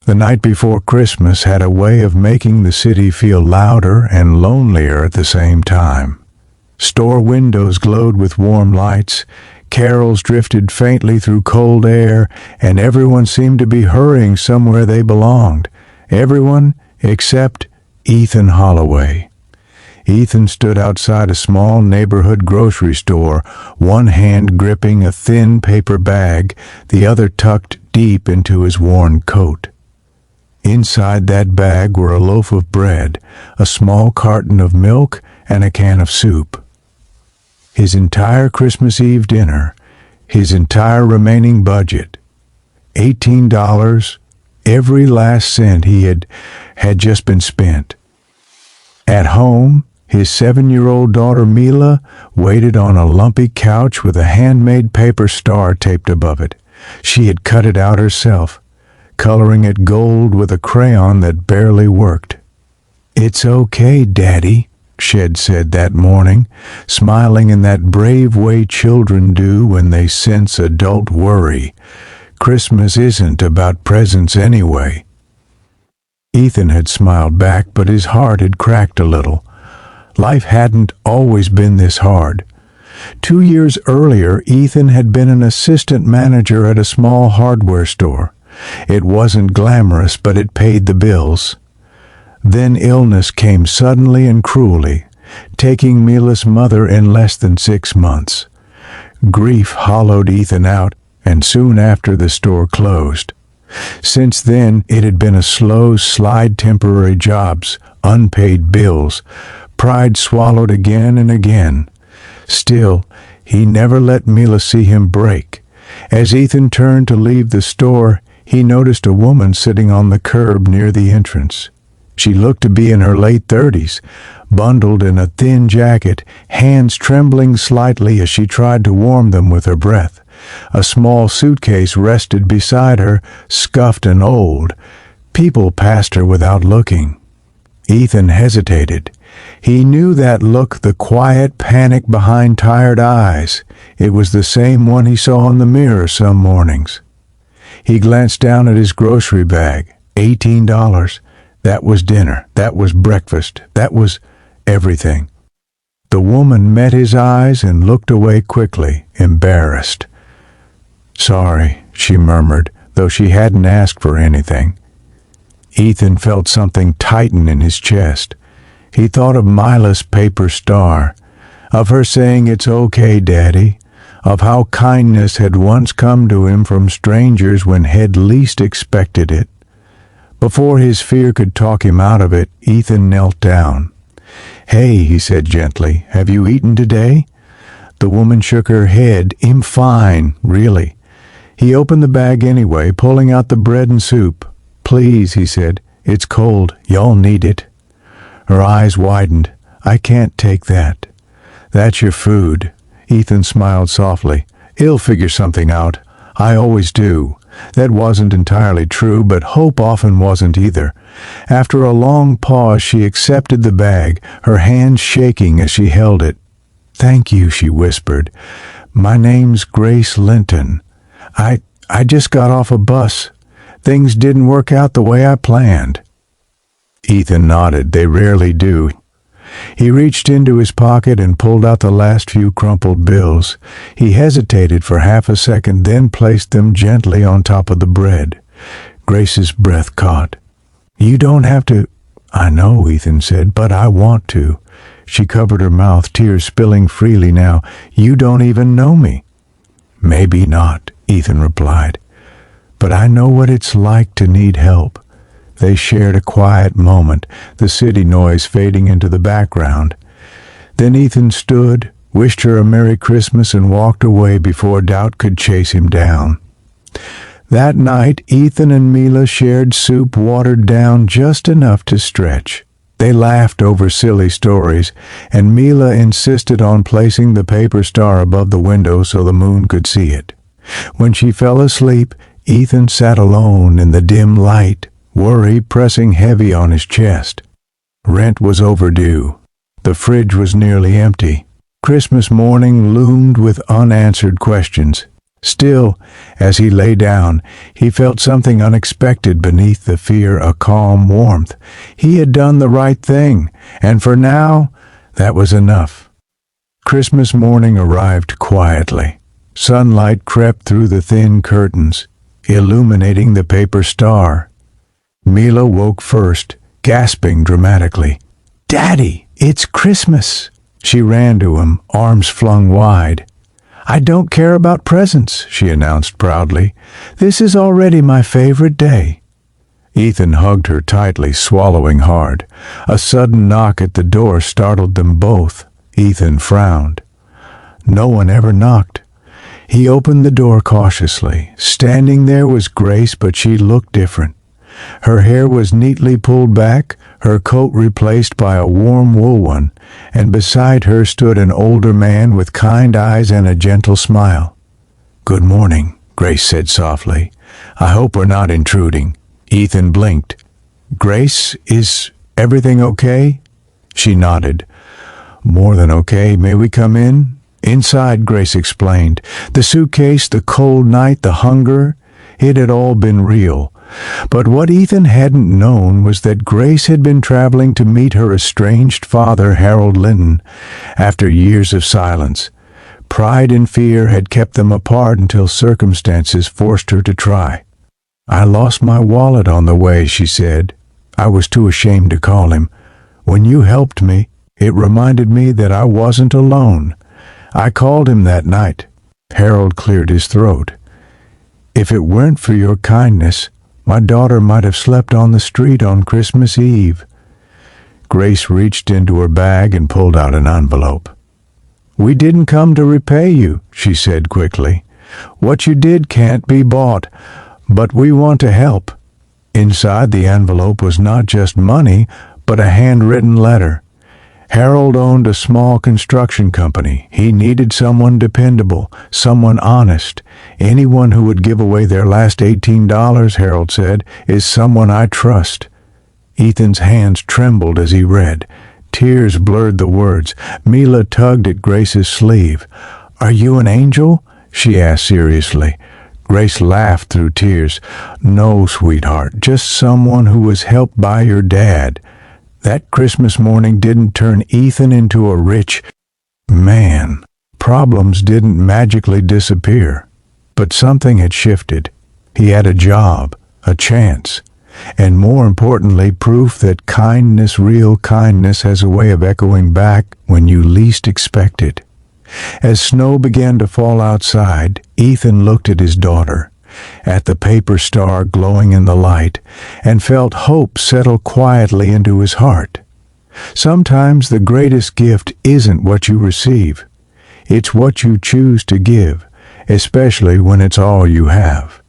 The night before Christmas had a way of making the city feel louder and lonelier at the same time. Store windows glowed with warm lights, carols drifted faintly through cold air, and everyone seemed to be hurrying somewhere they belonged. Everyone except Ethan Holloway. Ethan stood outside a small neighborhood grocery store, one hand gripping a thin paper bag, the other tucked deep into his worn coat. Inside that bag were a loaf of bread, a small carton of milk, and a can of soup. His entire Christmas Eve dinner, his entire remaining budget, $18, every last cent he had just been spent. At home, his 7-year-old daughter Mila waited on a lumpy couch with a handmade paper star taped above it. She had cut it out herself, coloring it gold with a crayon that barely worked. "It's okay, Daddy," Shed said that morning, smiling in that brave way children do when they sense adult worry. "Christmas isn't about presents anyway." Ethan had smiled back, but his heart had cracked a little. Life hadn't always been this hard. 2 years earlier, Ethan had been an assistant manager at a small hardware store. It wasn't glamorous, but it paid the bills. Then illness came suddenly and cruelly, taking Mila's mother in less than 6 months. Grief hollowed Ethan out, and soon after the store closed. Since then, it had been a slow slide, temporary jobs, unpaid bills, pride swallowed again and again. Still, he never let Mila see him break. As Ethan turned to leave the store, he noticed a woman sitting on the curb near the entrance. She looked to be in her late 30s, bundled in a thin jacket, hands trembling slightly as she tried to warm them with her breath. A small suitcase rested beside her, scuffed and old. People passed her without looking. Ethan hesitated. He knew that look, the quiet panic behind tired eyes. It was the same one he saw in the mirror some mornings. He glanced down at his grocery bag. $18. That was dinner. That was breakfast. That was everything. The woman met his eyes and looked away quickly, embarrassed. "Sorry," she murmured, though she hadn't asked for anything. Ethan felt something tighten in his chest. He thought of Mila's paper star, of her saying, "It's okay, Daddy," of how kindness had once come to him from strangers when he'd least expected it. Before his fear could talk him out of it, Ethan knelt down. "Hey," he said gently, "have you eaten today?" The woman shook her head. "I'm fine, really." He opened the bag anyway, pulling out the bread and soup. "Please," he said, "it's cold. Y'all need it." Her eyes widened. "I can't take that." "That's your food." Ethan smiled softly. "He'll figure something out. I always do." That wasn't entirely true, but hope often wasn't either. After a long pause, she accepted the bag, her hands shaking as she held it. "Thank you," she whispered. "My name's Grace Linton. I just got off a bus. Things didn't work out the way I planned." Ethan nodded. They rarely do. He reached into his pocket and pulled out the last few crumpled bills. He hesitated for half a second, then placed them gently on top of the bread. Grace's breath caught. "You don't have to—" "I know," Ethan said, "but I want to." She covered her mouth, tears spilling freely now. "You don't even know me." "Maybe not," Ethan replied. "But I know what it's like to need help." They shared a quiet moment, the city noise fading into the background. Then Ethan stood, wished her a Merry Christmas, and walked away before doubt could chase him down. That night, Ethan and Mila shared soup watered down just enough to stretch. They laughed over silly stories, and Mila insisted on placing the paper star above the window so the moon could see it. When she fell asleep, Ethan sat alone in the dim light, worry pressing heavy on his chest. Rent was overdue. The fridge was nearly empty. Christmas morning loomed with unanswered questions. Still, as he lay down, he felt something unexpected beneath the fear, a calm warmth. He had done the right thing, and for now, that was enough. Christmas morning arrived quietly. Sunlight crept through the thin curtains, illuminating the paper star. Mila woke first, gasping dramatically. "Daddy, it's Christmas!" She ran to him, arms flung wide. "I don't care about presents," she announced proudly. "This is already my favorite day." Ethan hugged her tightly, swallowing hard. A sudden knock at the door startled them both. Ethan frowned. No one ever knocked. He opened the door cautiously. Standing there was Grace, but she looked different. Her hair was neatly pulled back, her coat replaced by a warm wool one, and beside her stood an older man with kind eyes and a gentle smile. "Good morning," Grace said softly. "I hope we're not intruding." Ethan blinked. "Grace, is everything okay?" She nodded. "More than okay. May we come in?" "Inside," Grace explained. The suitcase, the cold night, the hunger, it had all been real. But what Ethan hadn't known was that Grace had been traveling to meet her estranged father, Harold Linton, after years of silence. Pride and fear had kept them apart until circumstances forced her to try. "I lost my wallet on the way," she said. "I was too ashamed to call him. When you helped me, it reminded me that I wasn't alone. I called him that night." Harold cleared his throat. "If it weren't for your kindness, my daughter might have slept on the street on Christmas Eve." Grace reached into her bag and pulled out an envelope. "We didn't come to repay you," she said quickly. "What you did can't be bought, but we want to help." Inside the envelope was not just money, but a handwritten letter. Harold owned a small construction company. He needed someone dependable, someone honest. "Anyone who would give away their last $18, Harold said, is someone I trust." Ethan's hands trembled as he read. Tears blurred the words. Mila tugged at Grace's sleeve. "Are you an angel?" she asked seriously. Grace laughed through tears. "No, sweetheart, just someone who was helped by your dad. That Christmas morning didn't turn Ethan into a rich man. Problems didn't magically disappear. But something had shifted. He had a job, a chance, and more importantly, proof that kindness, real kindness, has a way of echoing back when you least expect it." As snow began to fall outside, Ethan looked at his daughter, at the paper star glowing in the light, and felt hope settle quietly into his heart. Sometimes the greatest gift isn't what you receive. It's what you choose to give, especially when it's all you have.